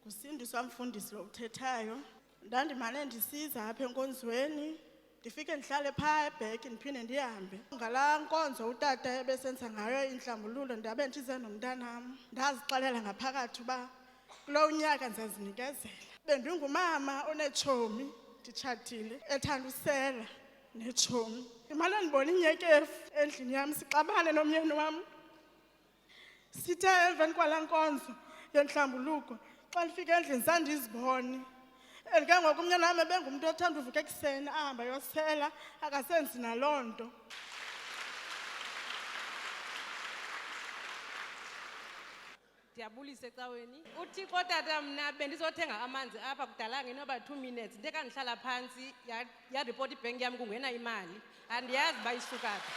Usindiswa mfundisi lo uthethayo. Ndandimane ndisiza apha enkonzweni. Ndifike ndihlale phaa eBhack ndiphinde ndihambe. Ngalaa nkonzo utata ebesenza ngayo inhlambululo ndabe ndize nomntanam. Ndazixelela ngaphakathi uba kulo nyaka ndizazinikezela. Bendingumama onetshomi nditshatile ethanda usela netshomi. Imane ndibona inyekefu endlini yam sixabane nomyeni wam. Sithe emveni kwalaa nkonzo yenhlambuluko xa ndifika endlini sandizibone. Ke ngoku umnyana wam ebengumntu othanda uvuka ekuseni ahamba yosela akasenzi naloo nto. Ndiyabulisa ecaweni. Uthixo tata mna bendizothenga amanzi apha kudala ngenoba 2 minutes. Nto kandihlala phantsi yaripota ibhenki yam kungena imali. Andiyazi uba isuka phi.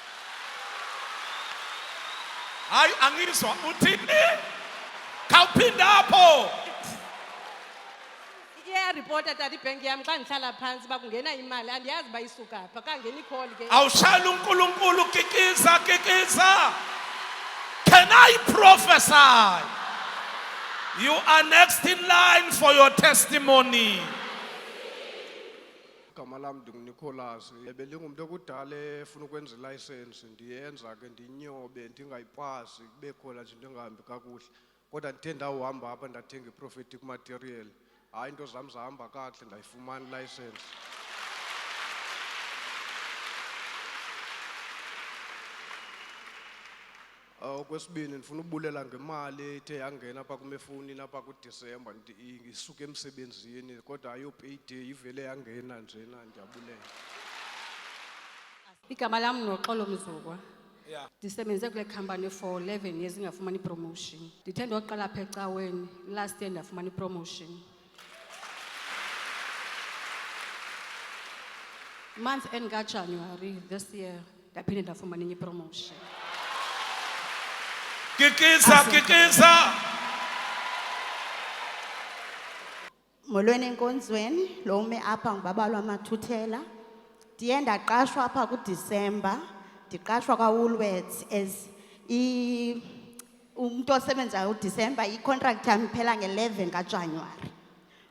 Hayi angizwa uthini? Khawuphinda apho. Yaripota tata ibhenki yam xa ndihlala phantsi uba kungena imali. Andiyazi uba isuka phi. Akangena ikholi ke. Awushaya uNkulunkulu kikiza kikiza. Can I prophesy? You are next in line for your testimony. Igama lam ndinguNicholas. Belingumntu okudala efuna ukwenza ilicense ndiyenza ke ndinyobe ndingayipasi kube khona nje into engahambi kakuhle. Kodwa ndithe ndawuhamba apha ndathenga i-prophetic material. Hayi into zam zahamba kakuhle ndayifumana ilicense. Okwesibini ndifuna ubulela ngemali ethe yangena apha kumefowunini apha kuDisemba ngisuka emsebenzini kodwa ayo payday ivele yangena njena ndiyabulela. Igama lam Noxolo Mzukwa. Yeah. Ndisebenze kule company for 11 years ngafumana ipromotion. Ndithe ndoqala apha ecaweni last year ndafumana ipromotion. Month end kaJanuary this year ndaphinde ndafumana enye ipromotion. Kikiza kikiza. Molweni enkonzweni lo ume apha ngubaba lwaMathuthela. Ndiye ndaqashwa apha kuDisemba. Ndiqashwa kwaWoolworths as umuntu osebenzayo uDisemba icontract yami iphela nge-11 kaJanuary.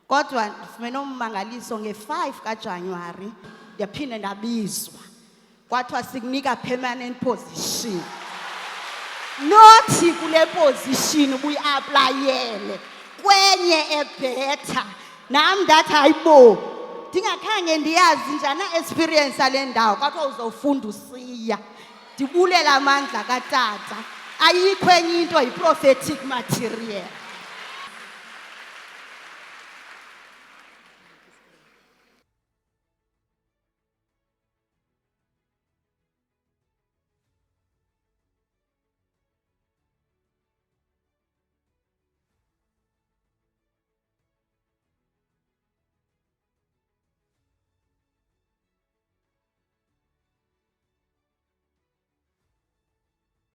Kodwa ndifumene ummangaliso nge-5 kaJanuary ndiyaphinda ndabizwa. Kwathiwa sikunika permanent position. Nothi kule position ubuyi-aplayele kwenye ebhetha. Nam ndathi hayibo ndingakhange ndiyazi njana experience yale ndawo kwathiwa uzofunda usiya. Ndibulela amandla katata. Ayikho enye into yi-prophetic material.